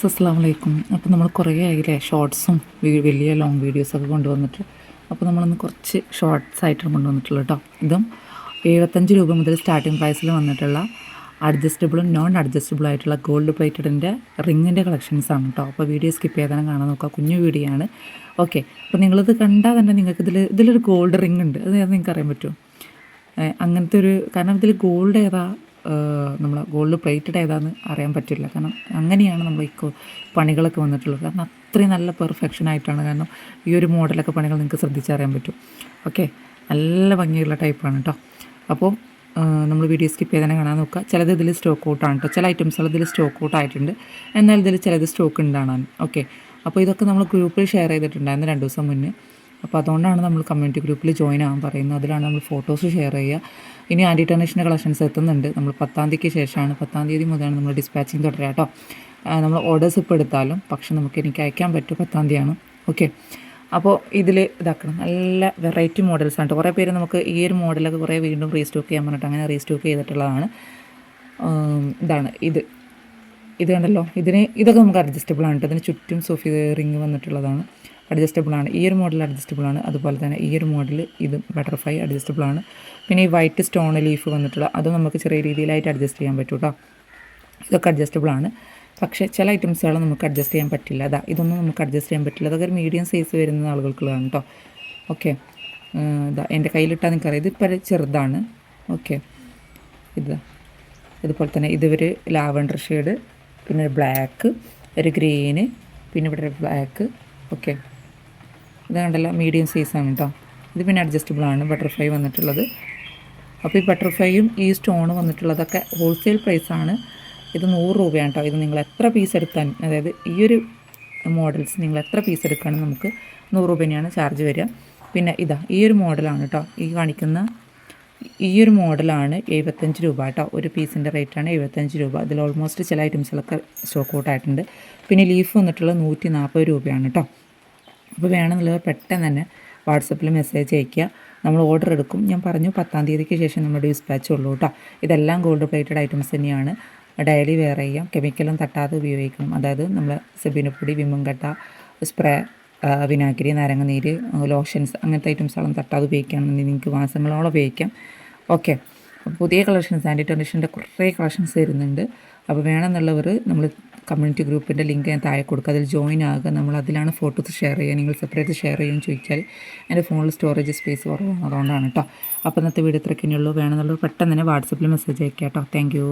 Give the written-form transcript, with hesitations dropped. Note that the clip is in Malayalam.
അസ്സലാമു അലൈക്കും. അപ്പോൾ നമ്മൾ കുറേ ആയില്ലേ ഷോർട്സും വലിയ ലോങ് വീഡിയോസൊക്കെ കൊണ്ടുവന്നിട്ട്. അപ്പോൾ നമ്മളൊന്ന് കുറച്ച് ഷോർട്സ് ആയിട്ടാണ് കൊണ്ടുവന്നിട്ടുള്ളത് കേട്ടോ. ഇതും 75 രൂപ മുതൽ സ്റ്റാർട്ടിംഗ് പ്രൈസിൽ വന്നിട്ടുള്ള അഡ്ജസ്റ്റബിളും നോൺ അഡ്ജസ്റ്റബിൾ ആയിട്ടുള്ള ഗോൾഡ് പ്ലേറ്റഡിൻ്റെ റിങ്ങിൻ്റെ കളക്ഷൻസാണ് കേട്ടോ. അപ്പോൾ വീഡിയോ സ്കിപ്പ് ചെയ്താൽ കാണാൻ നോക്കുക, കുഞ്ഞു വീഡിയോ ആണ്. ഓക്കെ, അപ്പോൾ നിങ്ങളിത് കണ്ടാൽ തന്നെ നിങ്ങൾക്ക് ഇതിലൊരു ഗോൾഡ് റിങ് ഉണ്ട്, അത് നിങ്ങൾക്ക് അറിയാൻ പറ്റുമോ? അങ്ങനത്തെ ഒരു, കാരണം ഇതിൽ ഗോൾഡ് ഏതാ നമ്മൾ ഗോൾഡ് പ്ലേറ്റഡ് ഏതാണെന്ന് അറിയാൻ പറ്റില്ല. കാരണം അങ്ങനെയാണ് നമ്മൾ ഈ പണികളൊക്കെ വന്നിട്ടുള്ളത്. കാരണം അത്രയും നല്ല പെർഫെക്ഷൻ ആയിട്ടാണ്. കാരണം ഈ ഒരു മോഡലൊക്കെ പണികൾ നിങ്ങൾക്ക് ശ്രദ്ധിച്ചറിയാൻ പറ്റും. ഓക്കെ, നല്ല ഭംഗിയുള്ള ടൈപ്പാണ് കേട്ടോ. അപ്പോൾ നമ്മൾ വീഡിയോ സ്കിപ്പ് ചെയ്ത് തന്നെ കാണാൻ നോക്കുക. ചിലത് ഇതിൽ സ്റ്റോക്ക് ഔട്ടാണ് കേട്ടോ. ചില ഐറ്റംസുകൾ ഇതിൽ സ്റ്റോക്ക് ഔട്ട് ആയിട്ടുണ്ട്, എന്നാൽ ഇതിൽ ചിലത് സ്റ്റോക്ക് ഉണ്ടാകാൻ. ഓക്കെ, അപ്പോൾ ഇതൊക്കെ നമ്മൾ ഗ്രൂപ്പിൽ ഷെയർ ചെയ്തിട്ടുണ്ടായിരുന്നു 2 ദിവസം മുന്നേ. അപ്പോൾ അതുകൊണ്ടാണ് നമ്മൾ കമ്മ്യൂണിറ്റി ഗ്രൂപ്പിൽ ജോയിൻ ആകാൻ പറയുന്നത്. അതിലാണ് നമ്മൾ ഫോട്ടോസ് ഷെയർ ചെയ്യുക. ഇനി ആൻറ്റി ടർണിഷിൻ്റെ കളക്ഷൻസ് എത്തുന്നുണ്ട്. നമ്മൾ 10-ാം തീയതിക്ക് ശേഷമാണ്, 10-ാം തീയതി മുതലാണ് നമ്മൾ ഡിസ്പാച്ചിങ് തുടരുക കേട്ടോ. നമ്മൾ ഓർഡേഴ്സ് ഇപ്പോൾ എടുത്താലും പക്ഷെ എനിക്ക് അയക്കാൻ പറ്റും 10-ാം തീയതിയാണ്. ഓക്കെ, അപ്പോൾ ഇതിൽ ഇതാക്കണം, നല്ല വെറൈറ്റി മോഡൽസാണ് കേട്ടോ. കുറേ പേര് നമുക്ക് ഈ ഒരു മോഡലൊക്കെ കുറേ വീണ്ടും റീസ്റ്റോക്ക് ചെയ്യാൻ പറഞ്ഞിട്ട് അങ്ങനെ റീസ്റ്റോക്ക് ചെയ്തിട്ടുള്ളതാണ്. ഇതാണ് ഇത് കണ്ടല്ലോ, ഇതൊക്കെ നമുക്ക് അഡ്ജസ്റ്റബിൾ ആണ് കേട്ടോ. ഇതിന് ചുറ്റും സോഫി റിങ് വന്നിട്ടുള്ളതാണ്, അഡ്ജസ്റ്റബിളാണ്. ഈ ഒരു മോഡൽ അഡ്ജസ്റ്റബിളാണ്. അതുപോലെ തന്നെ ഈ ഒരു മോഡൽ ഇത് ബട്ടർഫ്ലൈ അഡ്ജസ്റ്റബിളാണ്. പിന്നെ ഈ വൈറ്റ് സ്റ്റോൺ ലീഫ് വന്നിട്ടുള്ള അതും നമുക്ക് ചെറിയ രീതിയിലായിട്ട് അഡ്ജസ്റ്റ് ചെയ്യാൻ പറ്റും കേട്ടോ. ഇതൊക്കെ അഡ്ജസ്റ്റബിളാണ്. പക്ഷേ ചില ഐറ്റംസുകൾ നമുക്ക് അഡ്ജസ്റ്റ് ചെയ്യാൻ പറ്റില്ല. ഇതൊന്നും നമുക്ക് അഡ്ജസ്റ്റ് ചെയ്യാൻ പറ്റില്ല. അതൊക്കെ ഒരു മീഡിയം സൈസ് വരുന്ന ആളുകൾക്കുള്ളതാണ് കേട്ടോ. ഓക്കെ, എൻ്റെ കയ്യിലിട്ടാൽ നിങ്ങൾക്കറിയാം, ഇതിപ്പോൾ ചെറുതാണ്. ഓക്കെ, ഇതുപോലെ തന്നെ ഇതൊരു ലാവൻഡർ ഷെയ്ഡ്, പിന്നെ ഒരു ബ്ലാക്ക്, ഒരു ഗ്രീന്, പിന്നെ ഇവിടെ ഒരു ബ്ലാക്ക്. ഓക്കെ, ഇത് കണ്ടല്ലോ, മീഡിയം സൈസാണ് കേട്ടോ. ഇത് പിന്നെ അഡ്ജസ്റ്റബിളാണ്, ബട്ടർഫ്ലൈ വന്നിട്ടുള്ളത്. അപ്പോൾ ഈ ബട്ടർഫ്ലൈയും ഈ സ്റ്റോൺ വന്നിട്ടുള്ളതൊക്കെ ഹോൾസെയിൽ പ്രൈസാണ്. ഇത് 100 രൂപയാണ് കേട്ടോ. ഇത് നിങ്ങൾ എത്ര പീസ് എടുക്കാൻ, അതായത് ഈ ഒരു മോഡൽസ് നിങ്ങൾ എത്ര പീസ് എടുക്കുകയാണെങ്കിൽ നമുക്ക് 100 രൂപ തന്നെയാണ് ചാർജ് വരിക. പിന്നെ ഈ ഒരു മോഡലാണ് കേട്ടോ, ഈ കാണിക്കുന്ന ഈ ഒരു മോഡലാണ് 75 രൂപ കേട്ടോ. ഒരു പീസിൻ്റെ റേറ്റാണ് 75 രൂപ. ഇതിൽ ഓൾമോസ്റ്റ് ചില ഐറ്റംസിലൊക്കെ സ്റ്റോക്ക് ഔട്ട് ആയിട്ടുണ്ട്. പിന്നെ ലീഫ് വന്നിട്ടുള്ളത് 140 രൂപയാണ് കേട്ടോ. അപ്പോൾ വേണമെന്നുള്ളത് പെട്ടെന്ന് തന്നെ വാട്സപ്പിൽ മെസ്സേജ് അയയ്ക്കുക, നമ്മൾ ഓർഡർ എടുക്കും. ഞാൻ പറഞ്ഞു 10-ാം തീയതിക്ക് ശേഷം നമ്മുടെ ഡിസ്പാച്ച് ഉള്ളൂ കേട്ടോ. ഇതെല്ലാം ഗോൾഡ് പ്ലേറ്റഡ് ഐറ്റംസ് തന്നെയാണ്. ഡെയിലി വെയർ ചെയ്യാം, കെമിക്കലും തട്ടാതെ ഉപയോഗിക്കണം. അതായത് നമ്മൾ സെബിനപ്പൊടി, വിമുങ്കട്ട, സ്പ്രേ, വിനാഗിരി, നാരങ്ങനീര്, ലോഷൻസ്, അങ്ങനത്തെ ഐറ്റംസുകളും തട്ടാതെ ഉപയോഗിക്കുകയാണെന്നുണ്ടെങ്കിൽ നിങ്ങൾക്ക് മാസങ്ങളോളം ഉപയോഗിക്കാം. ഓക്കെ, പുതിയ കളക്ഷൻസ് ആൻറ്റി ടർണിഷിൻ്റെ കുറേ കളക്ഷൻസ് വരുന്നുണ്ട്. അപ്പോൾ വേണമെന്നുള്ളവർ നമ്മൾ കമ്മ്യൂണിറ്റി ഗ്രൂപ്പിൻ്റെ ലിങ്ക് ഞാൻ താഴെ കൊടുക്കുക, അതിൽ ജോയിൻ ആകുക. നമ്മൾ അതിലാണ് ഫോട്ടോസ് ഷെയർ ചെയ്യുക. നിങ്ങൾ സെപ്പറേറ്റ് ഷെയർ ചെയ്യുമെന്ന് ചോദിച്ചാൽ എൻ്റെ ഫോണിൽ സ്റ്റോറേജ് സ്പേസ് കുറവാണ്, അതുകൊണ്ടാണ് കേട്ടോ. അപ്പോൾ ഇന്നത്തെ വീഡിയോ ഇത്രയ്ക്ക് തന്നെയുള്ളൂ. വേണമെന്നുള്ളവർ പെട്ടെന്ന് തന്നെ വാട്സപ്പിൽ മെസ്സേജ് അയക്കാം കേട്ടോ. Thank you.